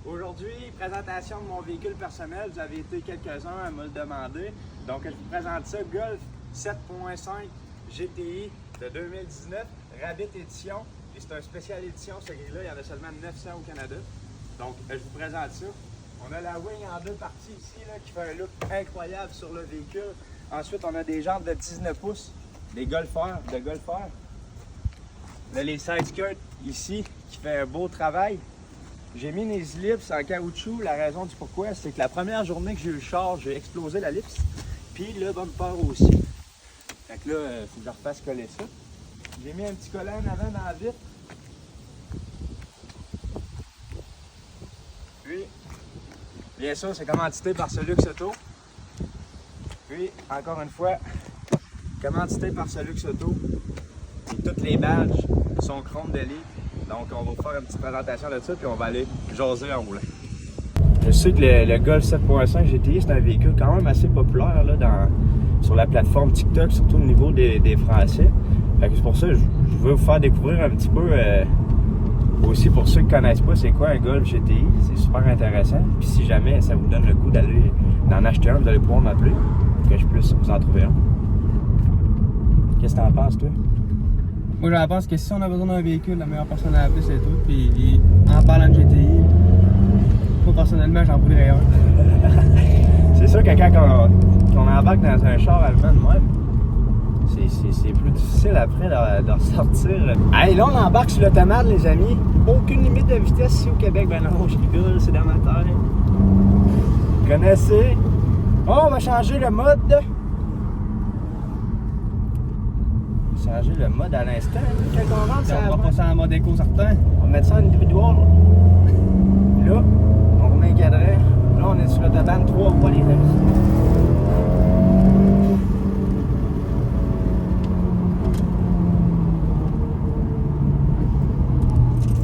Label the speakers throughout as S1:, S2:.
S1: Aujourd'hui, présentation de mon véhicule personnel. Vous avez été quelques-uns à me le demander. Donc, je vous présente ça, Golf 7.5 GTI de 2019, Rabbit Edition. Et c'est un spécial édition, ce gris-là. Il y en a seulement 900 au Canada. Donc, je vous présente ça. On a la wing en deux parties ici, là, qui fait un look incroyable sur le véhicule. Ensuite, on a des jantes de 19 pouces, des golfeurs, de golfeurs. On a les side skirts ici, qui fait un beau travail. J'ai mis les ellipses en caoutchouc. La raison du pourquoi, c'est que la première journée que j'ai eu le char, j'ai explosé l'ellipse. Puis le bumper aussi. Fait que là, il faut que je refasse coller ça. J'ai mis un petit collant en avant dans la vitre. Puis, bien sûr, c'est commandité par ce Luxe Auto. Puis, encore une fois, commandité par ce Luxe Auto. Et toutes les badges sont chrome de lit. Donc, on va vous faire une petite présentation de ça, puis on va aller jaser en roulant. Je sais que le Golf 7.5 GTI, c'est un véhicule quand même assez populaire là, sur la plateforme TikTok, surtout au niveau des Français. Fait que c'est pour ça que je veux vous faire découvrir un petit peu, aussi pour ceux qui ne connaissent pas, c'est quoi un Golf GTI. C'est super intéressant. Puis si jamais ça vous donne le coup d'en acheter un, vous allez pouvoir m'appeler, pour que je puisse vous en trouver un. Qu'est-ce que tu en penses, toi?
S2: Moi, je pense que si on a besoin d'un véhicule, la meilleure personne à appeler, c'est toi. Puis, en parlant de GTI, moi, personnellement, j'en voudrais un.
S1: C'est sûr que quand on embarque dans un char allemand de même, c'est plus difficile après de ressortir. Hey, là, on embarque sur l'automate, les amis. Aucune limite de vitesse ici au Québec. Ben non, je rigole, c'est dans ma tête. Vous connaissez? Oh, on va changer le mode. Changer le mode à l'instant. Quand on rentre,
S2: On va passer en mode éco certain.
S1: on va mettre ça en individuel. Là, on remet un cadran. Là, on est sur l'autobahn 3 fois les amis.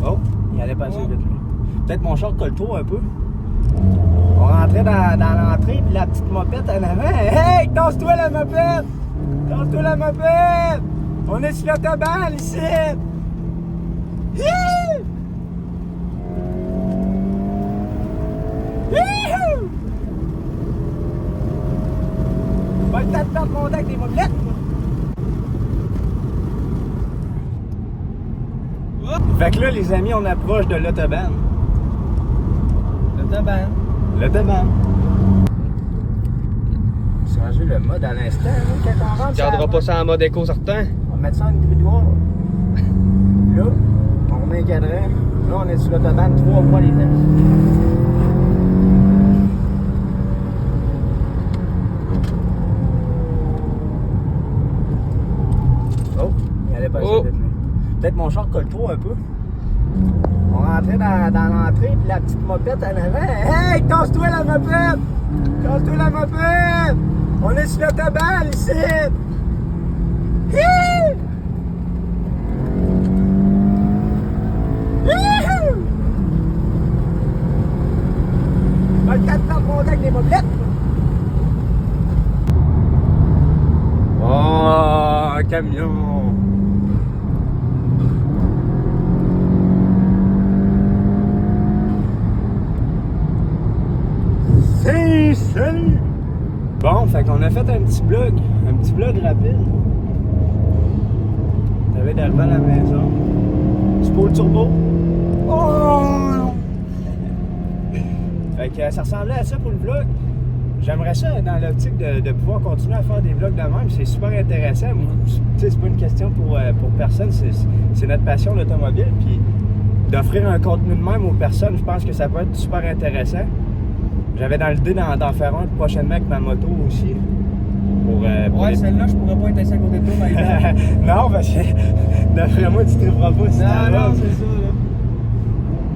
S1: Oh, il allait passer vite. Peut-être mon char colle trop un peu. On rentrait dans l'entrée, puis la petite mopette en avant. Hey, tasse-toi la mopette! Tasse-toi la mopette! On est sur l'autobahn ici! Hihi! Hihi! Pas le temps de perdre mon temps avec des mobilettes! Fait que là, les amis, on approche de l'autobahn.
S2: L'autobahn.
S1: L'autobahn. Changer le mode à l'instant, quand on rentre.
S2: Tu garderas pas ça en mode éco certain.
S1: On va mettre ça en individuel. Là, on remet un cadran. Là, on est sur l'autobahn 3 fois les amis. Oh, il allait passer vite, lui. Peut-être mon char colle trop un peu. On rentrait dans l'entrée, puis la petite mopette en avant. Hey, tasse-toi la mopette! Tasse-toi la mopette! On est sur l'autobahn ici! Hihi! Hihi! Pas le temps de perdre mon temps avec des mobilettes! Oh, un camion! Salut! Bon, fait qu'on a fait un petit vlog rapide. T'avais d'arriver à la maison. Tu peux le turbo? Oh! Fait que ça ressemblait à ça pour le vlog. J'aimerais ça dans l'optique de pouvoir continuer à faire des vlogs de même. C'est super intéressant. C'est pas une question pour personne. C'est notre passion, l'automobile. Puis d'offrir un contenu de même aux personnes, je pense que ça peut être super intéressant. J'avais dans l'idée d'en faire un prochainement avec ma moto aussi.
S2: Ouais, celle-là, je pourrais pas être assis à côté de toi, par exemple.
S1: Non, parce que d'après moi, tu ne triperas pas si
S2: Non, c'est ça, là.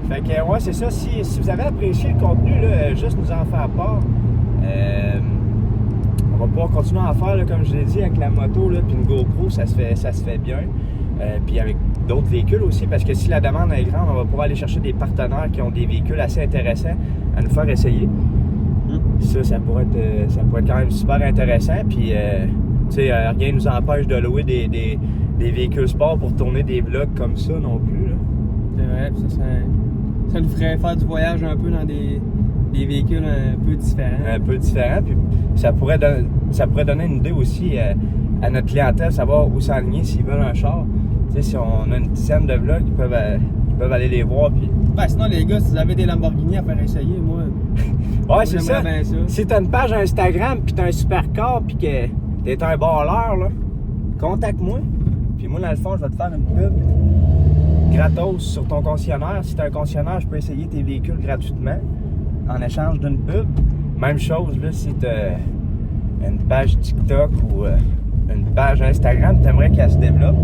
S1: Fait que, ouais, c'est ça. Si vous avez apprécié le contenu, là, juste nous en faire part. On va pouvoir continuer à en faire, là, comme je l'ai dit, avec la moto, là, puis une GoPro, ça se fait bien. Puis avec d'autres véhicules aussi, parce que si la demande est grande, on va pouvoir aller chercher des partenaires qui ont des véhicules assez intéressants à nous faire essayer. Ça pourrait être quand même super intéressant. Puis, tu sais, rien ne nous empêche de louer des véhicules sport pour tourner des vlogs comme ça non plus. Là.
S2: C'est vrai, ça serait ça nous ferait faire du voyage un peu dans des véhicules un peu différents.
S1: Un peu différents, puis ça pourrait donner une idée aussi à notre clientèle, savoir où s'aligner s'ils veulent un char. Tu sais, si on a une dizaine de vlogs, ils peuvent aller les voir, puis...
S2: Ben, sinon, les gars, si vous avez des Lamborghini à faire essayer, moi...
S1: Ouais, c'est ça.
S2: Bien ça.
S1: Si t'as une page Instagram, puis t'as un supercar, puis que t'es un balleur, là, contacte-moi. Puis moi, dans le fond, je vais te faire une pub gratos sur ton concessionnaire. Si t'as un concessionnaire, je peux essayer tes véhicules gratuitement en échange d'une pub. Même chose, là, si t'as une page TikTok ou une page Instagram, t'aimerais qu'elle se développe,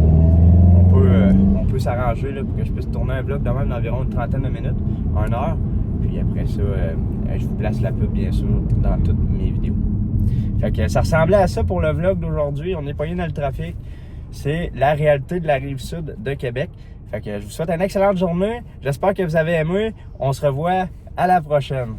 S1: on peut s'arranger là, pour que je puisse tourner un vlog de même d'environ une trentaine de minutes, 1 heure. Puis après ça, je vous place la pub, bien sûr, dans toutes mes vidéos. Fait que ça ressemblait à ça pour le vlog d'aujourd'hui. On est pogné dans le trafic. C'est la réalité de la Rive-Sud de Québec. Fait que je vous souhaite une excellente journée. J'espère que vous avez aimé. On se revoit à la prochaine.